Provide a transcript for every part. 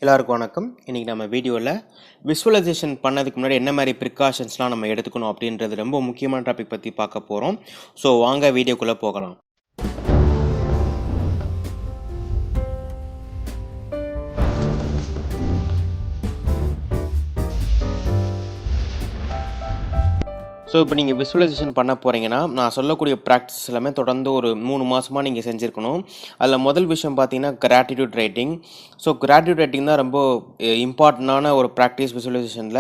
எல்லாருக்கும் வணக்கம். இன்றைக்கி நம்ம வீடியோவில் விசுவலைசேஷன் பண்ணதுக்கு முன்னாடி என்ன மாதிரி ப்ரிகாஷன்ஸ்லாம் நம்ம எடுத்துக்கணும் அப்படின்றது ரொம்ப முக்கியமான டாபிக் பற்றி பார்க்க போகிறோம். ஸோ வாங்க வீடியோக்குள்ளே போகலாம். ஸோ இப்போ நீங்கள் விசுவலைசேஷன் பண்ண போகிறீங்கன்னா நான் சொல்லக்கூடிய ப்ராக்டிஸ் எல்லாமே தொடர்ந்து ஒரு 3 மாதமாக நீங்கள் செஞ்சுருக்கணும். அதில் முதல் விஷயம் பார்த்தீங்கன்னா gratitude writing. So gratitude writing தான் ரொம்ப இம்பார்ட்டண்டான ஒரு ப்ராக்டிஸ் விசுவலைசேஷனில்.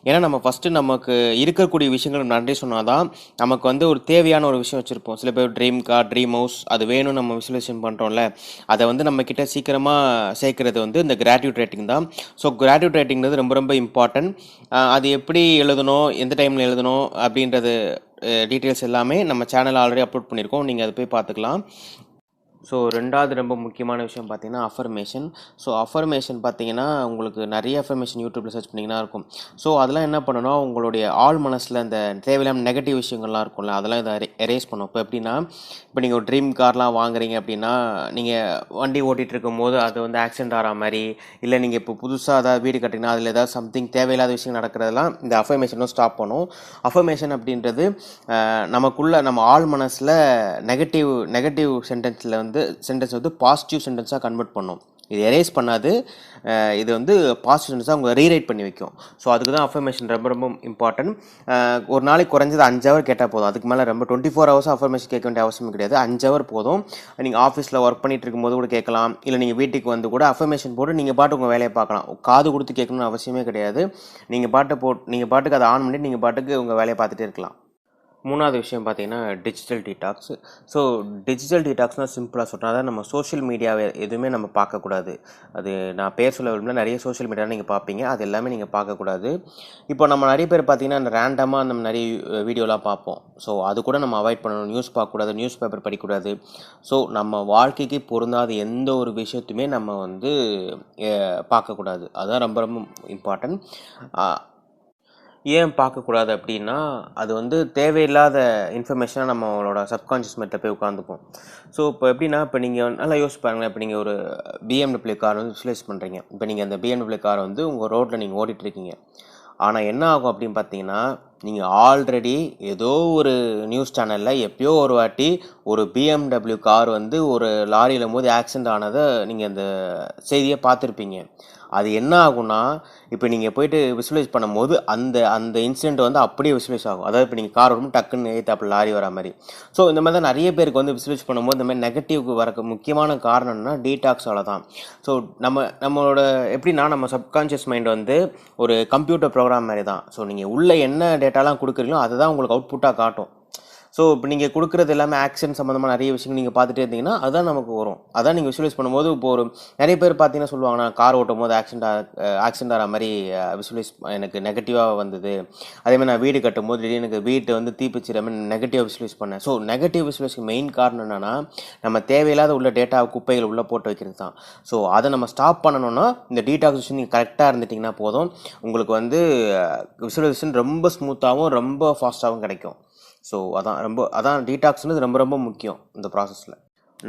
ஏன்னா நம்ம ஃபஸ்ட்டு நமக்கு இருக்கக்கூடிய விஷயங்கள் நன்றி சொன்னால் தான் நமக்கு வந்து ஒரு தேவையான ஒரு விஷயம் வச்சுருப்போம். சில பேர் ட்ரீம் கார், ட்ரீம் ஹவுஸ் அது வேணும் நம்ம விசுவலைசேஷன் பண்ணுறோம்ல, அதை வந்து நம்மக்கிட்ட சீக்கிரமாக சேர்க்குறது வந்து இந்த கிராட்டிடியூட் ரைட்டிங் தான். ஸோ கிராட்டிடியூட் ரைட்டிங்கிறது ரொம்ப ரொம்ப இம்பார்ட்டன்ட். அது எப்படி எழுதணும், எந்த டைமில் எழுதணும் அப்படின்றது டீட்டெயில்ஸ் எல்லாமே நம்ம சேனலில் ஆல்ரெடி அப்லோட் பண்ணியிருக்கோம். நீங்கள் அதை போய் பார்த்துக்கலாம். ஸோ ரெண்டாவது ரொம்ப முக்கியமான விஷயம் பார்த்தீங்கன்னா அஃபர்மேஷன். ஸோ அஃபர்மேஷன் பார்த்தீங்கன்னா உங்களுக்கு நிறைய அஃபர்மேஷன் யூடியூப்பில் சர்ச் பண்ணிங்கன்னா இருக்கும். ஸோ அதெல்லாம் என்ன பண்ணணும், உங்களுடைய ஆழ் மனசில் இந்த தேவையில்லாமல் நெகட்டிவ் விஷயங்கள்லாம் இருக்கும்ல, அதெல்லாம் இதை எரேஸ் பண்ணும். இப்போ எப்படின்னா, இப்போ நீங்கள் ஒரு ட்ரீம் கார்லாம் வாங்குறீங்க அப்படின்னா, நீங்கள் வண்டி ஓட்டிகிட்டு இருக்கும்போது அது வந்து ஆக்சிடென்ட் ஆகிற மாதிரி, இல்லை நீங்கள் இப்போ புதுசாக ஏதாவது வீடு கட்டிங்கன்னா அதில் ஏதாவது சம்திங் தேவையில்லாத விஷயம் நடக்கிறதெல்லாம் இந்த அஃபர்மேஷனும் ஸ்டாப் பண்ணும். அஃபர்மேஷன் அப்படின்றது நமக்குள்ள நம்ம ஆழ் மனசில் நெகட்டிவ் சென்டென்ஸ் வந்து பாசிட்டிவ் சென்டென்ஸாக கன்வெர்ட் பண்ணும். இது எரேஸ் பண்ணாது, இது வந்து பாசிட்டிவ் சென்டென்ஸாக அவங்க ரீரைட் பண்ணி வைக்கும். ஸோ அதுக்கு தான் அஃபர்மேஷன் ரொம்ப ரொம்ப இம்பார்ட்டன்ட். ஒரு நாளைக்கு குறைஞ்சது 5 ஹவர் கேட்டால் போதும். அதுக்கு மேலே ரொம்ப 24 ஹவர்ஸ் அஃபர்மேஷன் கேட்க வேண்டிய அவசியம் கிடையாது. 5 ஹவர் போதும். நீங்கள் ஆஃபீஸில் ஒர்க் பண்ணிட்டு இருக்கும்போது கூட கேட்கலாம், இல்லை நீங்கள் வீட்டுக்கு வந்து கூட அஃபர்மேஷன் போட்டு நீங்கள் பாட்டு உங்கள் வேலையை பார்க்கலாம். காது கொடுத்து கேட்கணும்னு அவசியமே கிடையாது. நீங்கள் பாட்டுக்கு அதை ஆன் பண்ணிட்டு நீங்கள் பாட்டுக்கு உங்கள் வேலையை பார்த்துட்டே இருக்கலாம். மூணாவது விஷயம் பார்த்தீங்கன்னா டிஜிட்டல் டீடாக்ஸ். ஸோ டிஜிட்டல் டீடாக்ஸ்னால் சிம்பிளாக சொல்கிறேன், அதாவது நம்ம சோஷியல் மீடியாவை எதுவுமே நம்ம பார்க்கக்கூடாது. அது நான் பேர் சொல்ல விரும்பினா நிறைய சோஷியல் மீடியாவில் நீங்கள் பார்ப்பீங்க, அது எல்லாமே நீங்கள் பார்க்கக்கூடாது. இப்போ நம்ம நிறைய பேர் பார்த்தீங்கன்னா அந்த ரேண்டமாக நம்ம நிறைய வீடியோலாம் பார்ப்போம். ஸோ அது கூட நம்ம அவாய்ட் பண்ணணும். நியூஸ் பார்க்கக்கூடாது, நியூஸ் பேப்பர் படிக்கக்கூடாது. ஸோ நம்ம வாழ்க்கைக்கு பொருந்தாத எந்த ஒரு விஷயத்தையுமே நம்ம வந்து பார்க்கக்கூடாது. அதுதான் ரொம்ப ரொம்ப இம்பார்ட்டன்ட். ஏன் பார்க்கக்கூடாது அப்படின்னா, அது வந்து தேவையில்லாத இன்ஃபர்மேஷனாக நம்மளோட சப்கான்ஷியஸ் மைண்டில் போய் உட்காந்துக்கும். ஸோ இப்போ எப்படின்னா, இப்போ நீங்கள் நல்லா யோசிச்சு பாருங்களேன். இப்போ நீங்கள் ஒரு BMW கார் வந்து விசுவலைஸ் பண்ணுறீங்க. இப்போ நீங்கள் அந்த BMW காரை வந்து உங்கள் ரோட்டில் நீங்கள் ஓட்டிகிட்ருக்கீங்க. ஆனால் என்ன ஆகும் அப்படின்னு பார்த்தீங்கன்னா, நீங்கள் ஆல்ரெடி ஏதோ ஒரு நியூஸ் சேனலில் எப்பயோ ஒரு வாட்டி ஒரு BMW கார் வந்து ஒரு லாரியில் மோதி ஆக்சிடென்ட் ஆனதை நீங்கள் அந்த செய்தியை பார்த்துருப்பீங்க. அது என்ன ஆகும்னா, இப்போ நீங்கள் போய்ட்டு விசுவலைஸ் பண்ணும்போது அந்த இன்சிடென்ட் வந்து அப்படியே விசுவலைஸ் ஆகும். அதாவது இப்போ நீங்கள் கார் வரும்போது டக்குன்னு ஏற்றாப்புல லாரி வர மாதிரி. ஸோ இந்த மாதிரி தான் நிறைய பேருக்கு வந்து விசுவலைஸ் பண்ணும்போது இந்த மாதிரி நெகட்டிவ்க்கு வரக்கு முக்கியமான காரணம்னா டீடாக்ஸால் தான். ஸோ நம்மளோட எப்படின்னா, நம்ம சப்கான்ஷியஸ் மைண்ட் வந்து ஒரு கம்ப்யூட்டர் ப்ரோக்ராம் மாதிரி தான். ஸோ நீங்கள் உள்ளே என்ன டேட்டாலாம் கொடுக்குறீங்களோ அதை தான் உங்களுக்கு அவுட்புட்டாக காட்டும். ஸோ இப்போ நீங்கள் கொடுக்குறது எல்லாமே ஆக்ஷன் சம்மந்தமாக நிறைய விஷயங்கள் நீங்கள் பார்த்துட்டே இருந்தீங்கன்னா அதுதான் நமக்கு வரும். அதான் நீங்கள் விசுவலைஸ் பண்ணும்போது இப்போ ஒரு நிறைய பேர் பார்த்தீங்கன்னா சொல்லுவாங்க, நான் கார் ஓட்டும் போது ஆக்சிடென்ட் ஆகிற மாதிரி விசுவலைஸ் எனக்கு நெகட்டிவாக வந்தது. அதேமாதிரி நான் வீடு கட்டும் போது எனக்கு வீட்டை வந்து தீப்பிச்சிற மாதிரி நெகட்டிவாக விசுவலைஸ் பண்ணேன். ஸோ நெகட்டிவ் விசுவலைஸ்க்கு மெயின் காரணம் என்னென்னா, நம்ம தேவையில்லாத உள்ள டேட்டா குப்பைகள் உள்ளே போட்டு வைக்கிறது தான். ஸோ அதை நம்ம ஸ்டாப் பண்ணணும்னா இந்த டீடாக்ஸேஷன் நீங்கள் கரெக்டாக இருந்துட்டிங்கன்னா போதும், உங்களுக்கு வந்து விசுவலைசேஷன் ரொம்ப ஸ்மூத்தாகவும் ரொம்ப ஃபாஸ்ட்டாகவும் கிடைக்கும். ஸோ அதான் டீடாக்ஸ்னு ரொம்ப ரொம்ப முக்கியம் இந்த ப்ராசஸில்.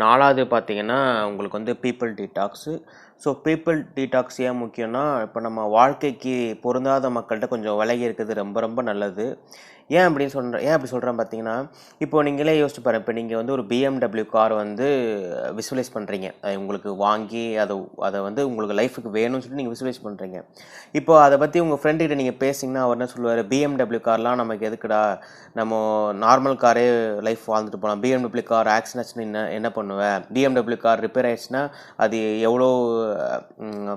4வது பார்த்தீங்கன்னா உங்களுக்கு வந்து பீப்புள் டீடாக்ஸு. ஸோ பீப்புள் டீடாக்ஸ் ஏன் முக்கியம்னா, இப்போ நம்ம வாழ்க்கைக்கு பொருந்தாத மக்கள்கிட்ட கொஞ்சம் விலகி இருக்கிறது ரொம்ப ரொம்ப நல்லது. ஏன் அப்படி சொல்கிறேன் பார்த்தீங்கன்னா, இப்போது நீங்களே யோசிச்சு பாருங்கள். இப்போ நீங்கள் வந்து ஒரு BMW கார் வந்து விசுவலைஸ் பண்ணுறீங்க. உங்களுக்கு வாங்கி அதை வந்து உங்களுக்கு லைஃபுக்கு வேணும்னு சொல்லிட்டு நீங்கள் விசுவலைஸ் பண்ணுறீங்க. இப்போ அதை பற்றி உங்கள் ஃப்ரெண்டுக்கிட்ட நீங்கள் பேசிங்கன்னா அவர் என்ன சொல்லுவார், BMW கார்லாம் நமக்கு எதுக்குடா, நம்ம நார்மல் காரே லைஃப் வாழ்ந்துட்டு போகலாம். BMW கார் ஆக்சிடென்ட் ஆச்சுன்னா என்ன பண்ணுவேன், BMW கார் ரிப்பேர் ஆகிடுச்சுன்னா அது எவ்வளோ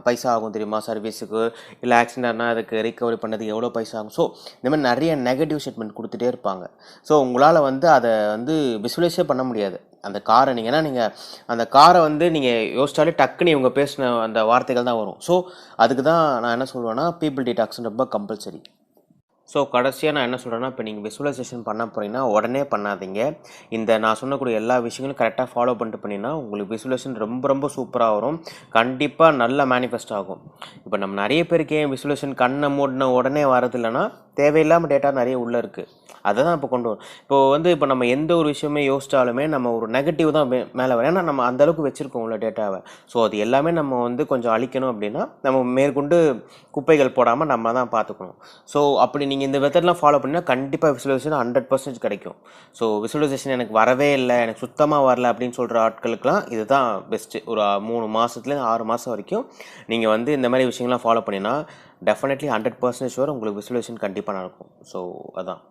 பைசா ஆகும் தெரியுமா சர்வீஸுக்கு, இல்லை ஆக்சிடென்ட் ஆனால் அதுக்கு ரிகவரி பண்ணதுக்கு எவ்வளோ பைசா ஆகும். ஸோ இந்த மாதிரி நிறைய நெகட்டிவ் ஸ்டேட்மெண்ட் கொடுத்துட்டே இருப்பாங்க. ஸோ உங்களால் வந்து அதை வந்து விசுவலைஸே பண்ண முடியாது அந்த காரை. நீங்கள் அந்த காரை வந்து நீங்கள் யோசிச்சாலே டக்குன்னு இவங்க பேசின அந்த வார்த்தைகள் தான் வரும். ஸோ அதுக்கு தான் நான் என்ன சொல்லுவேன்னா, பீப்புள் டீடாக்ஸ் ரொம்ப கம்பல்சரி. ஸோ கடைசியாக நான் என்ன சொல்கிறேன்னா, இப்போ நீங்கள் விசுவலைசேஷன் பண்ண போகிறீங்கன்னா உடனே பண்ணாதீங்க. நான் சொன்னக்கூடிய எல்லா விஷயங்களும் கரெக்டாக ஃபாலோ பண்ணிட்டு பண்ணிங்கன்னா உங்களுக்கு விசுவலைசேஷன் ரொம்ப ரொம்ப சூப்பராக வரும். கண்டிப்பாக நல்ல மேனிஃபெஸ்ட் ஆகும். இப்போ நம்ம நிறைய பேருக்கு ஏன் விசுவலைசேஷன் கண்ணை மூடின உடனே வரது இல்லைன்னா, தேவையில்லாமல் டேட்டா நிறைய உள்ளே இருக்குது. அதை தான் இப்போ கொண்டு வரும். இப்போ நம்ம எந்த ஒரு விஷயமே யோசிச்சாலுமே நம்ம ஒரு நெகட்டிவ் தான் மேலே வரும். ஏன்னா நம்ம அந்த அளவுக்கு வச்சுருக்கோம் உள்ள டேட்டாவை. ஸோ அது எல்லாமே நம்ம கொஞ்சம் அழிக்கணும் அப்படின்னா நம்ம மேற்கொண்டு குப்பைகள் போடாமல் நம்ம தான் பார்த்துக்கணும். ஸோ அப்படி நீங்கள் இந்த மெத்தட்லாம் ஃபாலோ பண்ணினா கண்டிப்பாக விசுவலைசேஷன் 100% கிடைக்கும். ஸோ விசுவலைசேஷன் எனக்கு வரவே இல்லை, எனக்கு சுத்தமாக வரல அப்படின்னு சொல்கிற ஆட்களுக்கெல்லாம் இதுதான் பெஸ்ட்டு. ஒரு 3 மாதத்துலேருந்து 6 மாதம் வரைக்கும் நீங்கள் இந்த மாதிரி விஷயங்கள்லாம் ஃபாலோ பண்ணினா டெஃபினெட்லி 100% ஷுவர் உங்களுக்கு விசுவலைசேஷன் கண்டிப்பாக நடக்கும். ஸோ அதான்.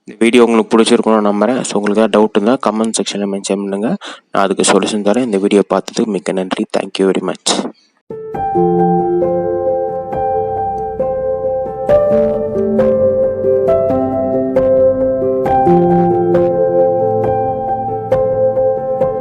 இந்த வீடியோ உங்களுக்கு பிடிச்சிருக்கணும்னு நம்புகிறேன். ஸோ உங்களுக்கு ஏதாவது டவுட் இருந்தால் கமெண்ட் செக்ஷனில் மென்ஷன் பண்ணுங்கள். நான் அதுக்கு சொல்யூஷன் தரேன். இந்த வீடியோ பார்த்ததுக்கு மிக்க நன்றி. Thank you very much.